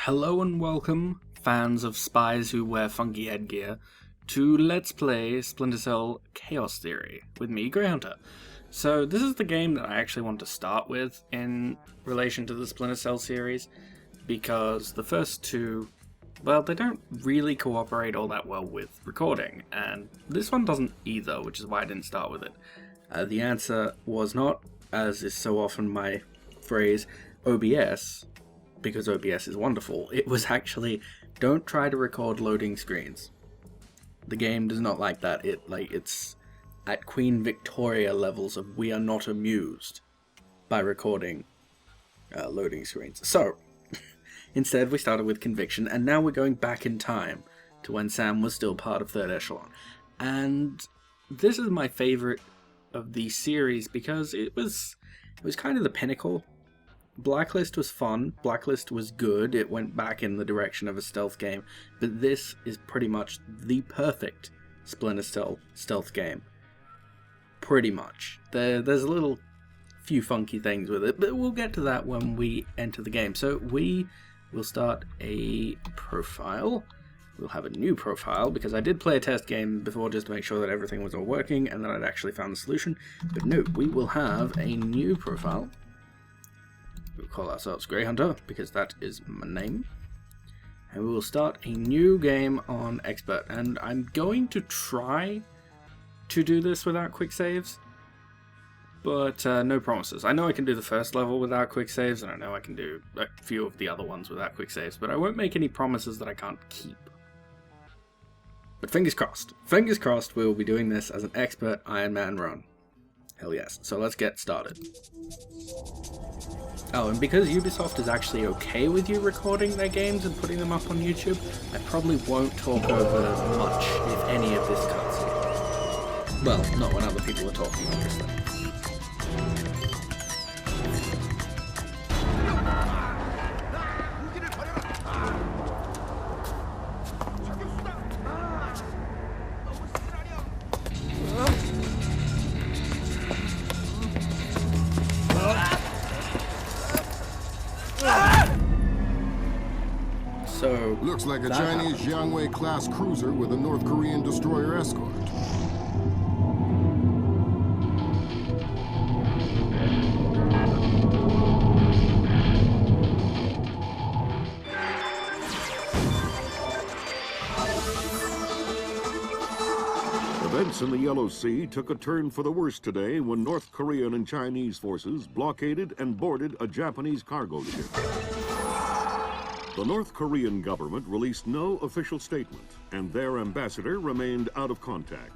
Hello and welcome, fans of spies who wear funky headgear, to Let's Play Splinter Cell Chaos Theory with me, Grey Hunter. So this is the game that I actually want to start with in relation to the Splinter Cell series, because the first two, well, they don't really cooperate all that well with recording, and this one doesn't either, which is why I didn't start with it. The answer was not, as is so often my phrase, OBS, because OBS is wonderful. It was actually, don't try to record loading screens. The game does not like that. It's at Queen Victoria levels of we are not amused by recording loading screens. So, instead we started with Conviction, and now we're going back in time to when Sam was still part of Third Echelon. And this is my favorite of the series because it was kind of the pinnacle. Blacklist was fun, Blacklist was good, it went back in the direction of a stealth game, but this is pretty much the perfect Splinter Cell stealth game. Pretty much. There's a little few funky things with it, but we'll get to that when we enter the game. So we will start a profile. We'll have a new profile, because I did play a test game before just to make sure that everything was all working and that I'd actually found the solution. But no, we will have a new profile. We'll call ourselves Grey Hunter, because that is my name. And we will start a new game on Expert. And I'm going to try to do this without quick saves, but no promises. I know I can do the first level without quick saves, and I know I can do a few of the other ones without quick saves, but I won't make any promises that I can't keep. But fingers crossed. Fingers crossed we'll be doing this as an Expert Iron Man run. Hell yes. So let's get started. Oh, and because Ubisoft is actually okay with you recording their games and putting them up on YouTube, I probably won't talk over much, if any, of this cutscene. Well, not when other people are talking, obviously. So, looks like a Chinese Jiangwei-class cruiser with a North Korean destroyer escort. Events in the Yellow Sea took a turn for the worse today when North Korean and Chinese forces blockaded and boarded a Japanese cargo ship. The North Korean government released no official statement, and their ambassador remained out of contact.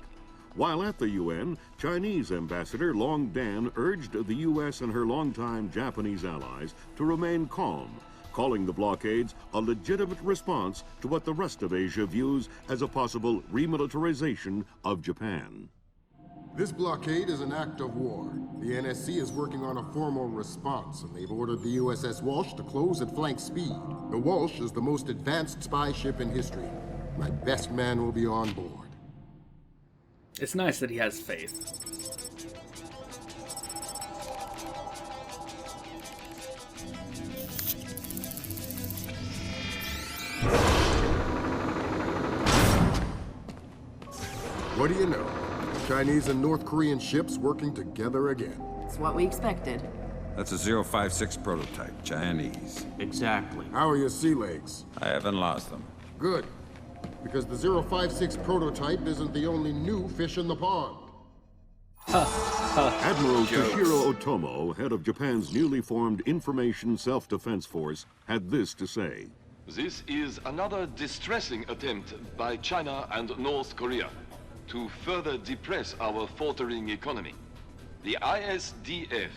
While at the UN, Chinese Ambassador Long Dan urged the U.S. and her longtime Japanese allies to remain calm, calling the blockades a legitimate response to what the rest of Asia views as a possible remilitarization of Japan. This blockade is an act of war. The NSC is working on a formal response, and they've ordered the USS Walsh to close at flank speed. The Walsh is the most advanced spy ship in history. My best man will be on board. it's nice that he has faith. What do you know? Chinese and North Korean ships working together again. It's what we expected. That's a 056 prototype, Chinese. Exactly. How are your sea legs? I haven't lost them. Good. Because the 056 prototype isn't the only new fish in the pond. Admiral Toshiro Otomo, head of Japan's newly formed Information Self-Defense Force, had this to say. This is another distressing attempt by China and North Korea to further depress our faltering economy. The ISDF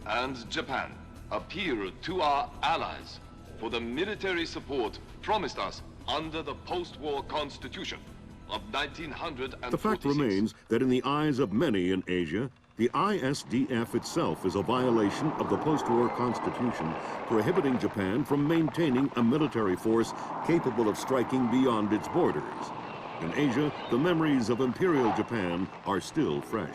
and Japan appeal to our allies for the military support promised us under the post-war constitution of 1946. The fact remains that in the eyes of many in Asia, the ISDF itself is a violation of the post-war constitution, prohibiting Japan from maintaining a military force capable of striking beyond its borders. In Asia, the memories of Imperial Japan are still fresh.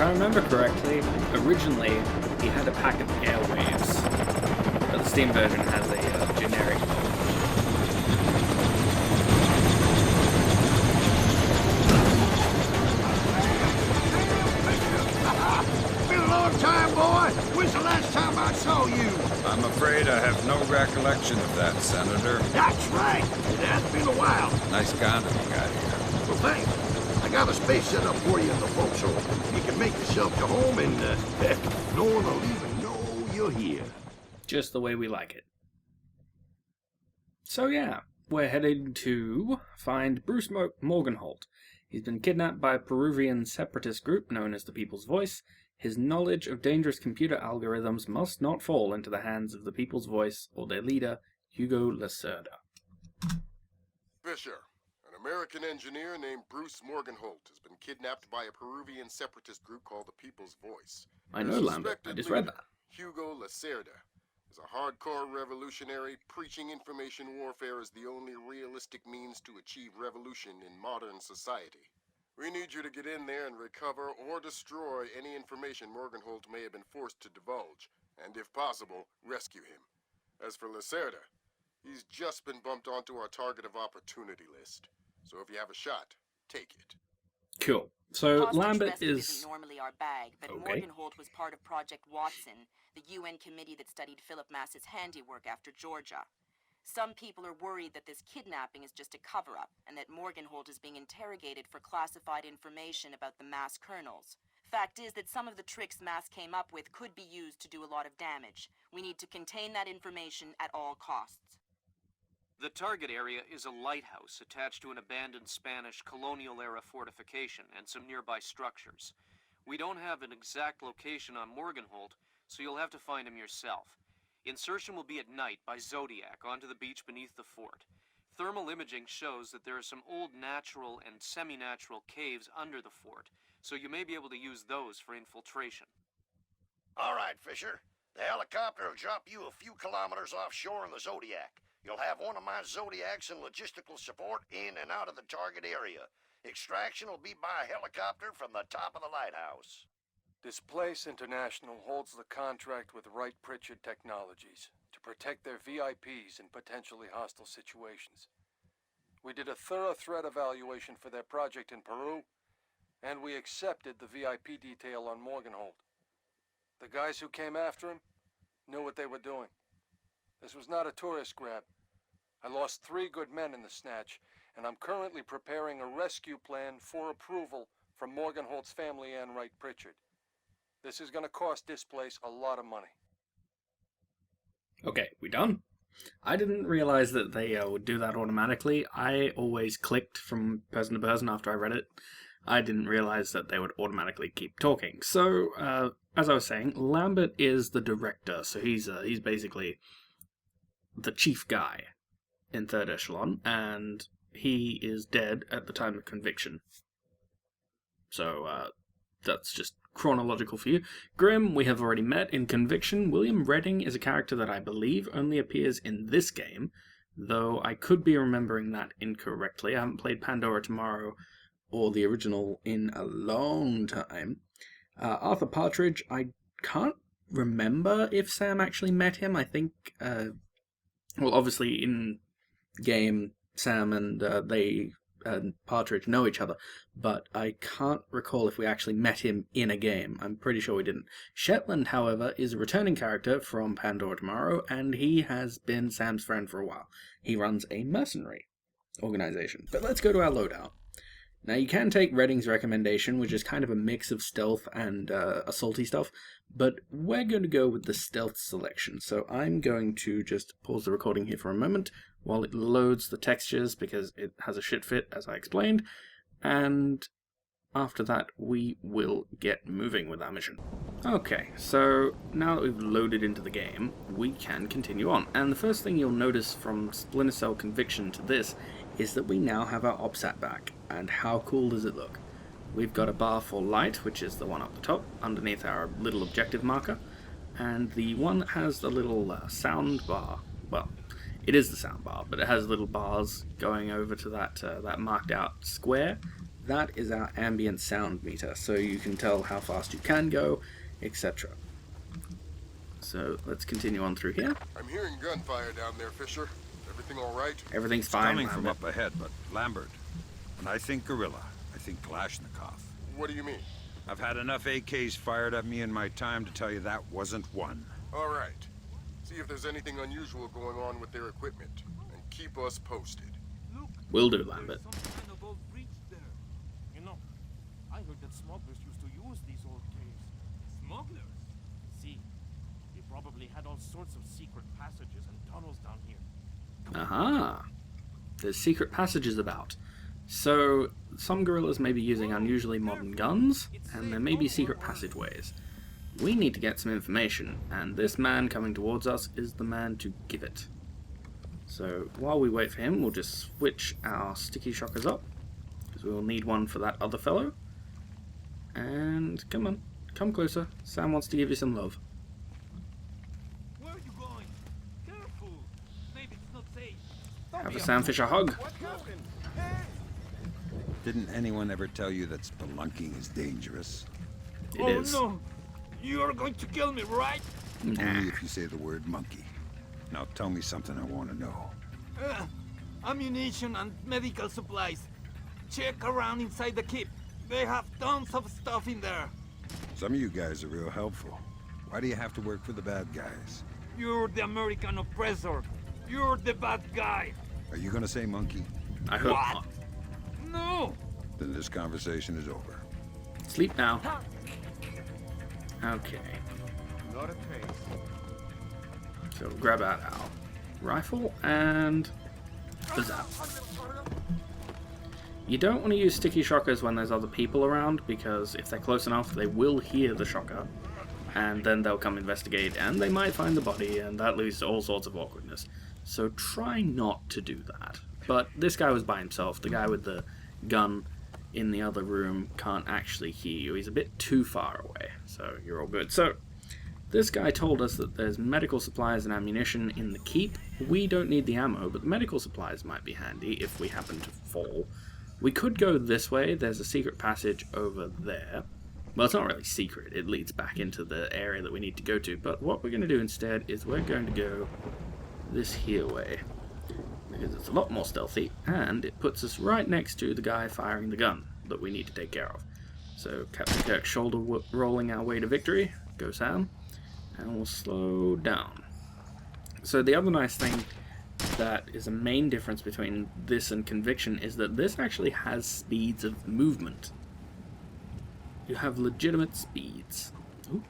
I remember correctly, originally he had a pack of airwaves, but the Steam version has a generic mode. Been a long time, boy. When's the last time I saw you? I'm afraid I have no recollection of that, Senator. That's right. It has been a while. Nice condom you got here. Well, thanks. I got a space set up for you in the forecastle. You can make yourself to home and, heck, no one will even know you're here. Just the way we like it. So yeah, we're headed to find Bruce Morgenholt. He's been kidnapped by a Peruvian separatist group known as the People's Voice. His knowledge of dangerous computer algorithms must not fall into the hands of the People's Voice or their leader, Hugo Lacerda. Fisher, an American engineer named Bruce Morgenholt has been kidnapped by a Peruvian separatist group called the People's Voice. I know, Lambert. I just read that. Hugo Lacerda is a hardcore revolutionary preaching information warfare as the only realistic means to achieve revolution in modern society. We need you to get in there and recover or destroy any information Morgenholt may have been forced to divulge, and if possible, rescue him. As for Lacerda, he's just been bumped onto our target of opportunity list. So if you have a shot, take it. Cool. So Hostage Lambert rescue is... isn't normally our bag, but Okay. Morgenholt was part of Project Watson, the UN committee that studied Philip Mass's handiwork after Georgia. Some people are worried that this kidnapping is just a cover-up, and that Morgenholt is being interrogated for classified information about the Mass kernels. Fact is that some of the tricks Mass came up with could be used to do a lot of damage. We need to contain that information at all costs. The target area is a lighthouse attached to an abandoned Spanish colonial-era fortification and some nearby structures. We don't have an exact location on Morgenholt, so you'll have to find him yourself. Insertion will be at night by Zodiac onto the beach beneath the fort. Thermal imaging shows that there are some old natural and semi-natural caves under the fort, so you may be able to use those for infiltration. All right, Fisher. The helicopter will drop you a few kilometers offshore in the Zodiac. You'll have one of my Zodiacs and logistical support in and out of the target area. Extraction will be by helicopter from the top of the lighthouse. Displace International holds the contract with Wright Pritchard Technologies to protect their VIPs in potentially hostile situations. We did a thorough threat evaluation for their project in Peru, and we accepted the VIP detail on Morgenholt. The guys who came after him knew what they were doing. This was not a tourist grab. I lost 3 good men in the snatch, and I'm currently preparing a rescue plan for approval from Morgenholt's family and Wright Pritchard. This is going to cost Displace a lot of money. Okay, we done? I didn't realize that they would do that automatically. I always clicked from person to person after I read it. I didn't realize that they would automatically keep talking. So, as I was saying, Lambert is the director, so he's basically the chief guy in Third Echelon, and he is dead at the time of conviction. So, that's just chronological for you. Grim, we have already met in Conviction. William Redding is a character that I believe only appears in this game, though I could be remembering that incorrectly. I haven't played Pandora Tomorrow or the original in a long time. Arthur Partridge, I can't remember if Sam actually met him. I think, well, obviously in game, Sam and Partridge know each other, but I can't recall if we actually met him in a game. I'm pretty sure we didn't. Shetland, however, is a returning character from Pandora Tomorrow, and he has been Sam's friend for a while. He runs a mercenary organization. But let's go to our loadout. Now, you can take Redding's recommendation, which is kind of a mix of stealth and assaulty stuff, but we're going to go with the stealth selection. So I'm going to just pause the recording here for a moment while it loads the textures, because it has a shit fit, as I explained, and after that we will get moving with our mission. Okay, so now that we've loaded into the game, we can continue on, and the first thing you'll notice from Splinter Cell Conviction to this is that we now have our OPSAT back, and how cool does it look? We've got a bar for light, which is the one up the top, underneath our little objective marker, and the one that has the little sound bar, well, it is the sound bar, but it has little bars going over to that marked out square. That is our ambient sound meter, so you can tell how fast you can go, etc. So let's continue on through here. I'm hearing gunfire down there, Fisher. Everything all right? Everything's It's fine, coming from Lambert. up ahead, but Lambert, when I think gorilla, I think Kalashnikov. What do you mean? I've had enough AKs fired at me in my time to tell you that wasn't one. All right. See if there's anything unusual going on with their equipment, and keep us posted. Will do, Lambert. Some kind of old breach there. You know, I heard that smugglers used to use these old caves. Smugglers? See, they probably had all sorts of secret passages and tunnels down here. Aha! There's secret passages about. So, some guerrillas may be using unusually modern guns, and there may be secret passageways. We need to get some information, and this man coming towards us is the man to give it. So, while we wait for him, we'll just switch our sticky shockers up, because we will need one for that other fellow. And, come on, come closer. Sam wants to give you some love. Where are you going? Careful! Maybe it's not safe. Have a Sam Fisher hug. Didn't anyone ever tell you that spelunking is dangerous? It is. Oh no! You are going to kill me, right? Only if you say the word monkey. Now tell me something I want to know. Ammunition and medical supplies. Check around inside the keep. They have tons of stuff in there. Some of you guys are real helpful. Why do you have to work for the bad guys? You're the American oppressor. You're the bad guy. Are you gonna say monkey? I hope What? not. No! Then this conversation is over. Sleep now. Okay. Not a pace. So grab out our rifle and bazap. You don't want to use sticky shockers when there's other people around, because if they're close enough they will hear the shocker and then they'll come investigate and they might find the body, and that leads to all sorts of awkwardness. So try not to do that. But this guy was by himself. The guy with the gun in the other room can't actually hear you. He's a bit too far away, so you're all good. So this guy told us that there's medical supplies and ammunition in the keep. We don't need the ammo, but the medical supplies might be handy if we happen to fall. We could go this way. There's a secret passage over there. Well, it's not really secret. It leads back into the area that we need to go to. But what we're going to do instead is we're going to go this here way, because it's a lot more stealthy, and it puts us right next to the guy firing the gun that we need to take care of. So Captain Kirk shoulder rolling our way to victory. Go Sam. And we'll slow down. So the other nice thing that is a main difference between this and Conviction is that this actually has speeds of movement. You have legitimate speeds. Ooh.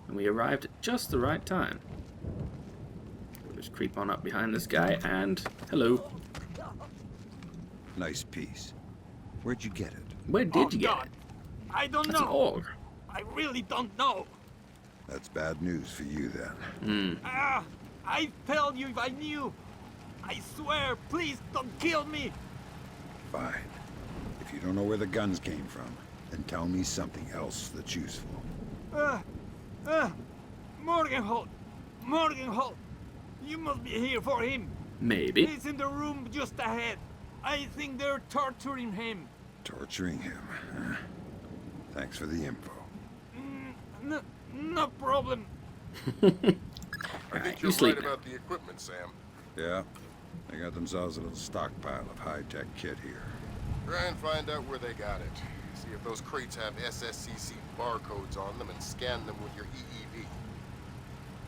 And we arrived at just the right time. We'll just creep on up behind this guy and... hello. Nice piece. Where'd you get it? Where did you get God. it? I don't That's an know. org. I really don't know. That's bad news for you then. I'd tell you if I knew. I swear, please don't kill me. Fine. If you don't know where the guns came from, then tell me something else that's useful. Morgenholt. Morgenholt. You must be here for him. Maybe. He's in the room just ahead. I think they're torturing him. Torturing him, huh? Thanks for the info. No problem. I Alright, think you you're sleep right now. about the equipment, Sam. Yeah? They got themselves a little stockpile of high-tech kit here. Try and find out where they got it. See if those crates have SSCC barcodes on them and scan them with your EEV.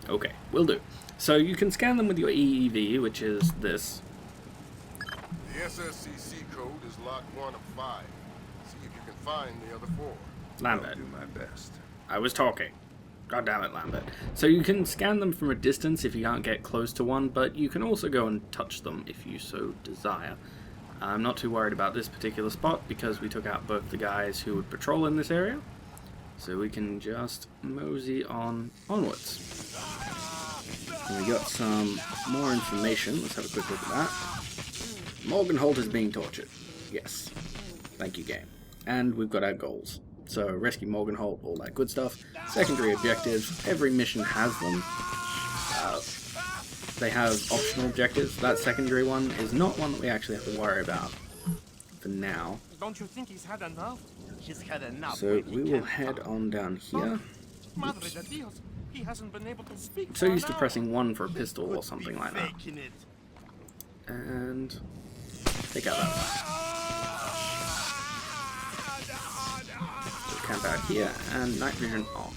Okay, will do. So you can scan them with your EEV, which is this. The SSCC code is lot 1 of 5. See if you can find the other 4. Lambert. I'll do my best. I was talking. God damn it, Lambert. So you can scan them from a distance if you can't get close to one, but you can also go and touch them if you so desire. I'm not too worried about this particular spot because we took out both the guys who would patrol in this area. So we can just mosey on onwards. And we got some more information. Let's have a quick look at that. Morgenholt is being tortured. Yes. Thank you, game. And we've got our goals. So, rescue Morgenholt, all that good stuff. Secondary objectives, every mission has them. They have optional objectives. That secondary one is not one that we actually have to worry about for now. Don't you think he's had enough? He's had enough. So we will head on down here. Madre de Dios, he hasn't been able to speak. So used to pressing 1 for a pistol or something like that. It. And take out that one. Camp out here and night vision on.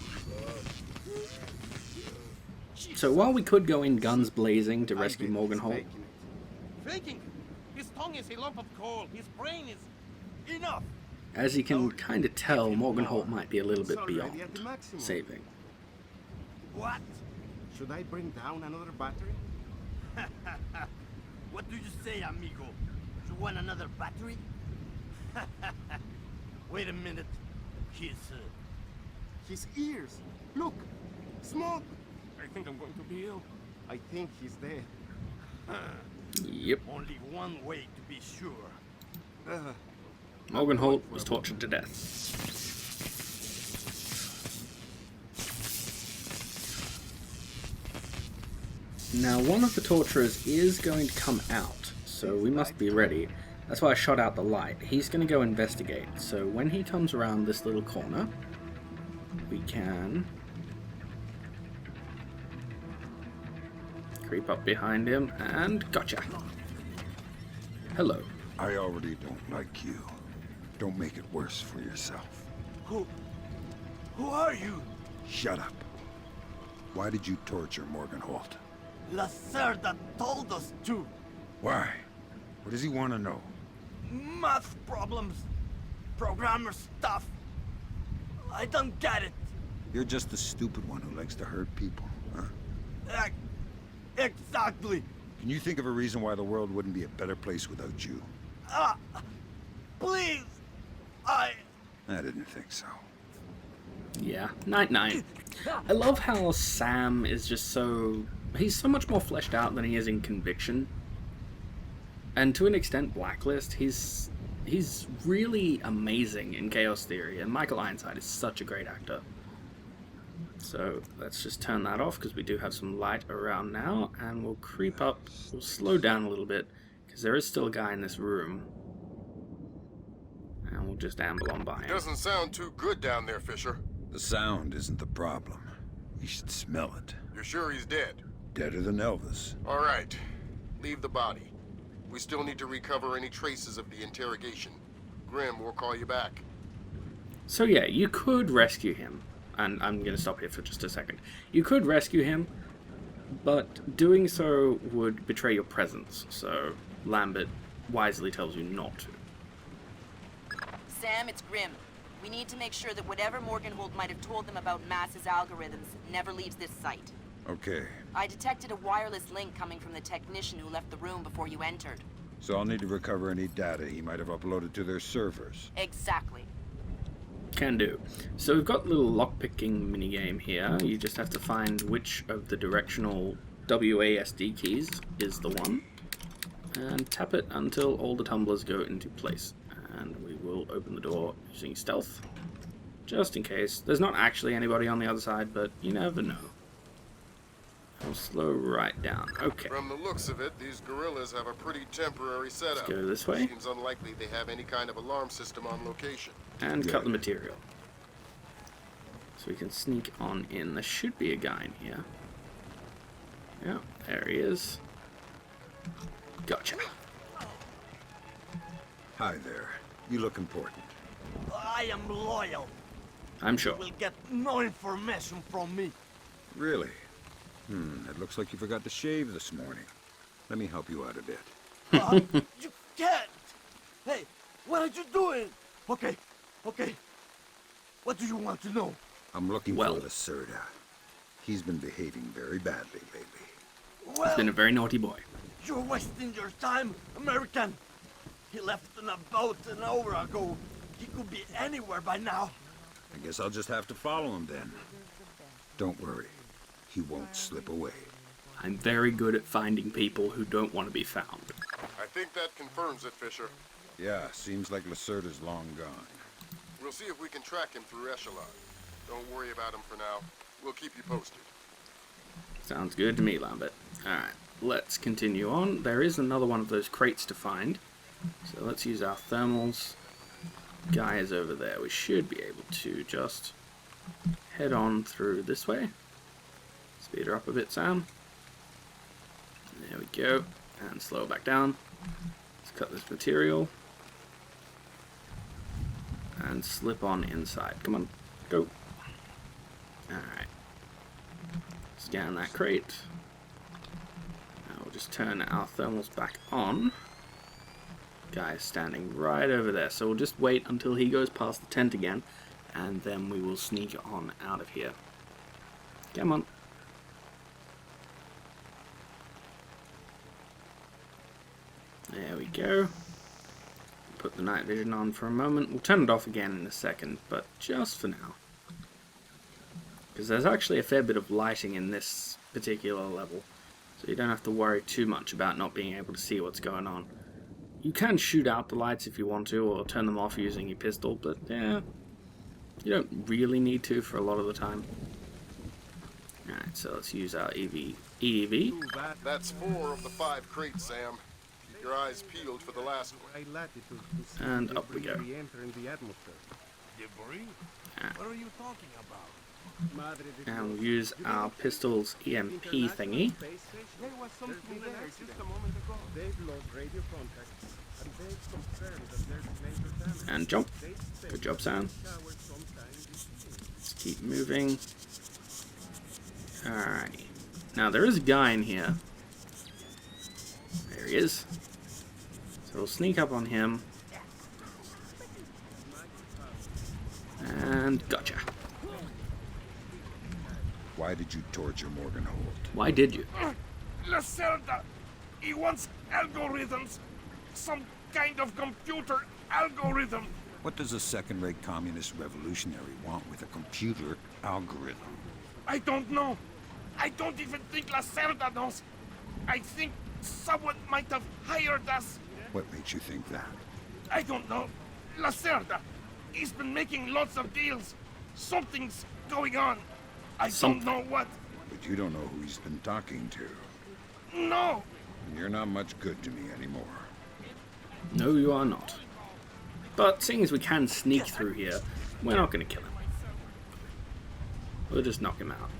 So while we could go in guns blazing to rescue Morgenholt, Faking. His tongue is a lump of coal. His brain is enough. as you can kind of tell, Morgenholt might be a little bit beyond saving. What? Should I bring down another battery? What do you say, amigo? You want another battery? Wait a minute. His ears. Look. Smoke. I think I'm going to be ill. I think he's dead. Yep. Only one way to be sure. Morgenholt was tortured to death. Now, one of the torturers is going to come out, so we must be ready. That's why I shot out the light. He's going to go investigate, so when he comes around this little corner, we can creep up behind him, and gotcha. Hello. I already don't like you. Don't make it worse for yourself. Who are you? Shut up. Why did you torture Morgenholt? Lacerda told us to. Why? What does he want to know? Math problems. Programmer stuff. I don't get it. You're just the stupid one who likes to hurt people, huh? Exactly. Can you think of a reason why the world wouldn't be a better place without you? Please. I didn't think so. Yeah, night-night. I love how Sam is just so... He's so much more fleshed out than he is in Conviction. And to an extent, Blacklist, he's really amazing in Chaos Theory, and Michael Ironside is such a great actor. So let's just turn that off, because we do have some light around now, and we'll creep up, we'll slow down a little bit, because there is still a guy in this room. And we'll just amble on by him. Doesn't sound too good down there, Fisher. The sound isn't the problem. You should smell it. You're sure he's dead? Deader than Elvis. All right. Leave the body. We still need to recover any traces of the interrogation. Grim will call you back. So yeah, you could rescue him. And I'm going to stop here for just a second. You could rescue him, but doing so would betray your presence. So Lambert wisely tells you not to. Sam, it's Grim. We need to make sure that whatever Morgenholt might have told them about Mass's algorithms never leaves this site. Okay. I detected a wireless link coming from the technician who left the room before you entered. So I'll need to recover any data he might have uploaded to their servers. Exactly. Can do. So we've got a little lockpicking minigame here. You just have to find which of the directional WASD keys is the one. And tap it until all the tumblers go into place. And we will open the door using stealth. Just in case. There's not actually anybody on the other side, but you never know. I'll slow right down. Okay. From the looks of it, these gorillas have a pretty temporary setup. Let's go this way. Seems unlikely they have any kind of alarm system on location. And cut the material. So we can sneak on in. There should be a guy in here. Yeah, there he is. Gotcha. Hi there. You look important. I am loyal. I'm sure. You will get no information from me. Really? It looks like you forgot to shave this morning. Let me help you out a bit. You can't. Hey, what are you doing? Okay. What do you want to know? I'm looking for Lacerda. He's been behaving very badly lately. Well, He's been a very naughty boy. you're wasting your time, American. He left on a boat an hour ago. He could be anywhere by now. I guess I'll just have to follow him then. Don't worry. He won't slip away. I'm very good at finding people who don't want to be found. I think that confirms it, Fisher. Yeah, seems like Lacerda's long gone. We'll see if we can track him through Echelon. Don't worry about him for now. We'll keep you posted. Sounds good to me, Lambert. Alright, let's continue on. There is another one of those crates to find. So let's use our thermals guys over there. We should be able to just head on through this way. Speed her up a bit, Sam. There we go. And slow her back down. Let's cut this material. And slip on inside. Come on, go. Alright. Scan that crate. Now we'll just turn our thermals back on. Guy's standing right over there, so we'll just wait until he goes past the tent again, and then we will sneak on out of here. Come on. There we go. Put the night vision on for a moment. We'll turn it off again in a second, but just for now. Because there's actually a fair bit of lighting in this particular level, so you don't have to worry too much about not being able to see what's going on. You can shoot out the lights if you want to, or turn them off using your pistol, but yeah, you don't really need to for a lot of the time. Alright, so let's use our EEV. That's 4 of the 5 crates, Sam. Keep your eyes peeled for the last one. And up we go. Debris? What are you talking about? And we'll use our pistol's EMP thingy. There was something there just a moment ago. They've lost radio contacts, and they've confirmed that there's major damage. And jump. Good job, Sam. Let's keep moving. Alright. Now there is a guy in here. There he is. So we'll sneak up on him. And gotcha. Why did you torture Morgenholt? Why did you? Lacerda! He wants algorithms! Some kind of computer algorithm! What does a second-rate communist revolutionary want with a computer algorithm? I don't know. I don't even think Lacerda knows. I think someone might have hired us. What makes you think that? I don't know. Lacerda! He's been making lots of deals. Something's going on. I don't know what. But you don't know who he's been talking to. No! And you're not much good to me anymore. No, you are not. But seeing as we can sneak through here, we're not going to kill him. We'll just knock him out.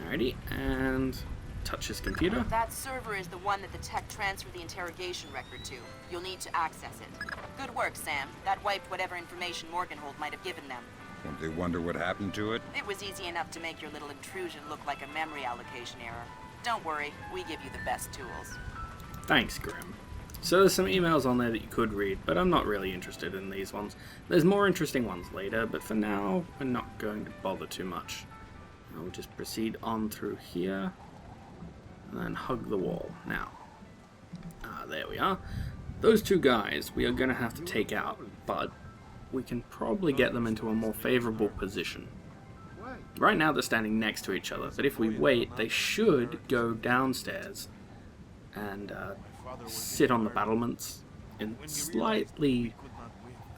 Alrighty, and touch his computer. That server is the one that the tech transferred the interrogation record to. You'll need to access it. Good work, Sam. That wiped whatever information Morgenholt might have given them. Won't they wonder what happened to it? It was easy enough to make your little intrusion look like a memory allocation error. Don't worry, we give you the best tools. Thanks, Grim. So there's some emails on there that you could read, but I'm not really interested in these ones. There's more interesting ones later, but for now, we're not going to bother too much. We'll just proceed on through here, and then hug the wall. Now, there we are. Those two guys we are going to have to take out, but we can probably get them into a more favorable position. Right now they're standing next to each other, but if we wait, they should go downstairs and sit on the battlements and slightly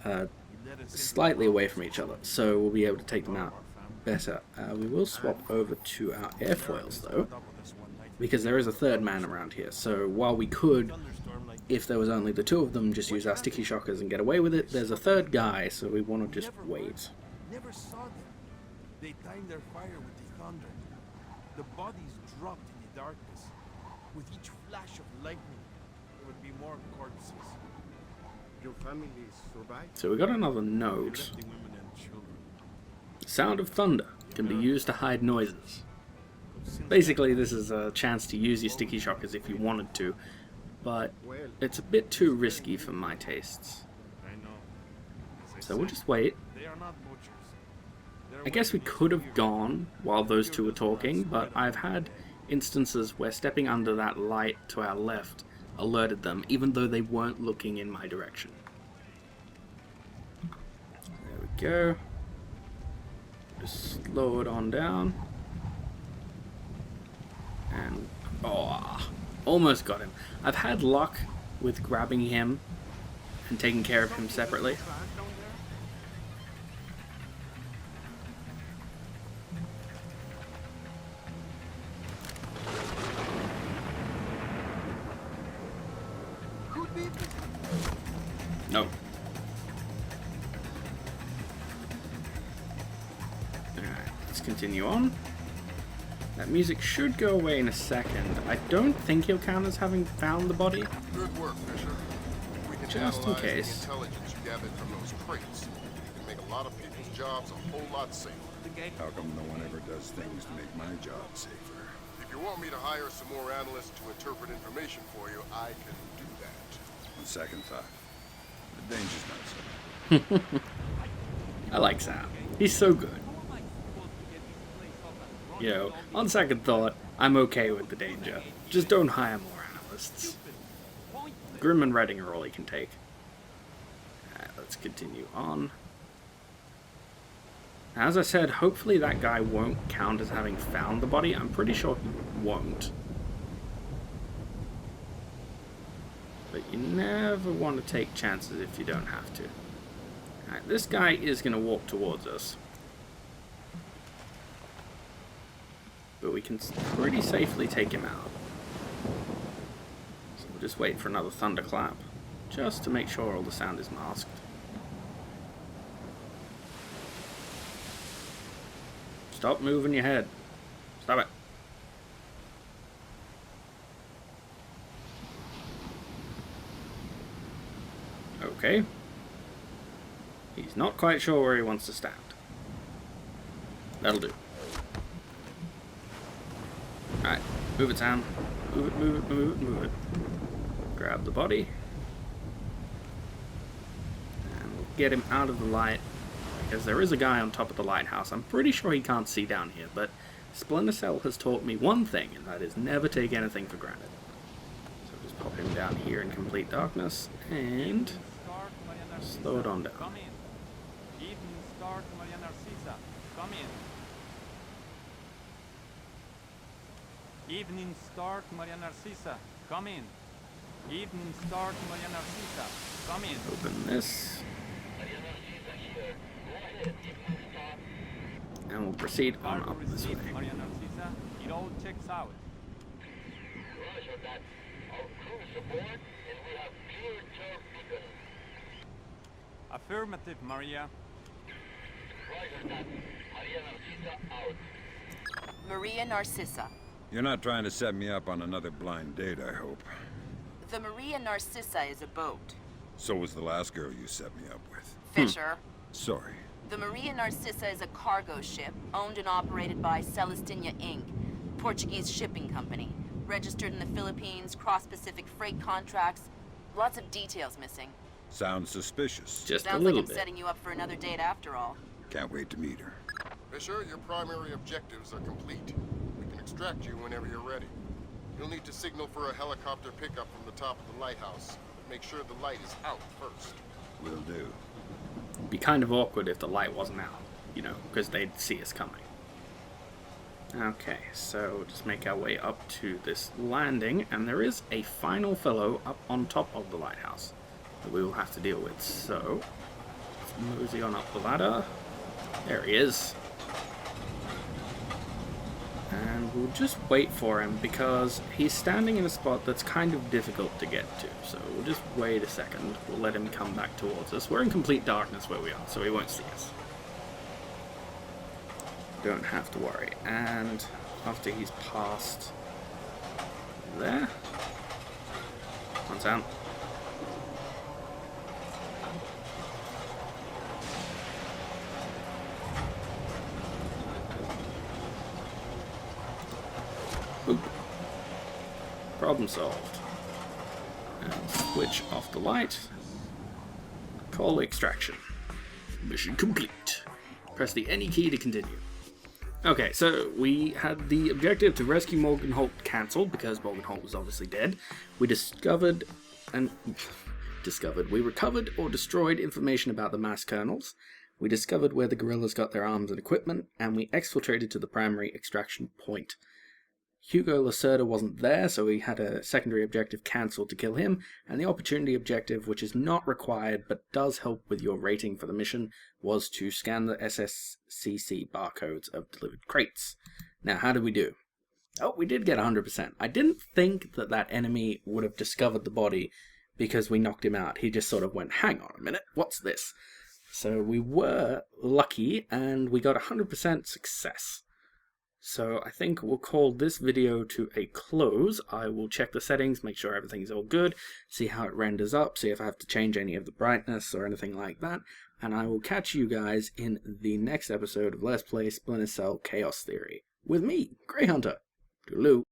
away from each other, so we'll be able to take them out better. We will swap over to our airfoils though, because there is a third man around here, so while we could, if there was only the two of them, just use our sticky shockers and get away with it, there's a third guy, so we want to just wait. Never saw them. They timed their fire with the thunder. The bodies dropped in the darkness. With each flash of lightning, there would be more corpses. Your family survived? So we got another note. The sound of thunder can be used to hide noises. Basically, this is a chance to use your sticky shockers if you wanted to, but it's a bit too risky for my tastes. So we'll just wait. I guess we could have gone while those two were talking, but I've had instances where stepping under that light to our left alerted them, even though they weren't looking in my direction. There we go. Just slow it on down. And, almost got him. I've had luck with grabbing him and taking care of him separately. No. let's continue on. That music should go away in a second. I don't think he'll count as having found the body. Good work, Fisher. We can Just in analyze case. the intelligence you gathered from those crates. You can make a lot of people's jobs a whole lot safer. How come no one ever does things to make my job safer? If you want me to hire some more analysts to interpret information for you, I can do that. On second thought, the danger's not so. I like Sam. He's so good. You know, on second thought, I'm okay with the danger. Just don't hire more analysts. Grimm and Redding are all he can take. Let's continue on. As I said, hopefully that guy won't count as having found the body. I'm pretty sure he won't. But you never want to take chances if you don't have to. Alright, this guy is going to walk towards us. But we can pretty safely take him out. So we'll just wait for another thunderclap, just to make sure all the sound is masked. Stop moving your head. Stop it. Okay. He's not quite sure where he wants to stand. That'll do. Alright, move it, Sam. Move it, move it, move it, move it. Grab the body. And we'll get him out of the light. Because there is a guy on top of the lighthouse. I'm pretty sure he can't see down here, but Splinter Cell has taught me one thing, and that is never take anything for granted. So just pop him down here in complete darkness, and slow it on down. Come in. Evening Star to Maria Narcisa. Come in. Evening Star to Maria Narcisa. Come in. Evening Star to Maria Narcisa. Come in. Open this. And we'll proceed on up this way. Maria Narcisa. It all checks out. Roger that. Our crew support and we have clear turf beacon. Affirmative, Maria. Roger that. Maria Narcisa out. Maria Narcissa. You're not trying to set me up on another blind date, I hope. The Maria Narcissa is a boat. So was the last girl you set me up with. Fisher. Sorry. The Maria Narcissa is a cargo ship owned and operated by Celestina Inc., Portuguese shipping company. Registered in the Philippines, cross-Pacific freight contracts. Lots of details missing. Sounds suspicious. Just Sounds a little like I'm bit. setting you up for another date after all. Can't wait to meet her. Fisher, your primary objectives are complete. We can extract you whenever you're ready. You'll need to signal for a helicopter pickup from the top of the lighthouse. Make sure the light is out first. Will do. It'd be kind of awkward if the light wasn't out, you know, because they'd see us coming. Okay, so we'll just make our way up to this landing, and there is a final fellow up on top of the lighthouse that we will have to deal with. So, let's mosey on up the ladder. There he is. And we'll just wait for him because he's standing in a spot that's kind of difficult to get to. So we'll just wait a second. We'll let him come back towards us. We're in complete darkness where we are, so he won't see us. Don't have to worry. And after he's passed there, on Sam. Boop. Problem solved. And switch off the light. Call extraction. Mission complete. Press the any key to continue. Okay, so we had the objective to rescue Morgenholt cancelled because Morgenholt was obviously dead. We we recovered or destroyed information about the mass kernels. We discovered where the guerrillas got their arms and equipment, and we exfiltrated to the primary extraction point. Hugo Lacerda wasn't there, so we had a secondary objective cancelled to kill him, and the opportunity objective, which is not required but does help with your rating for the mission, was to scan the SSCC barcodes of delivered crates. Now, how did we do? Oh, we did get 100%. I didn't think that that enemy would have discovered the body because we knocked him out. He just sort of went, hang on a minute, what's this? So we were lucky, and we got 100% success. So I think we'll call this video to a close. I will check the settings, make sure everything's all good, see how it renders up, see if I have to change any of the brightness or anything like that, and I will catch you guys in the next episode of Let's Play Splinter Cell Chaos Theory with me, Grey Hunter. Toodaloo.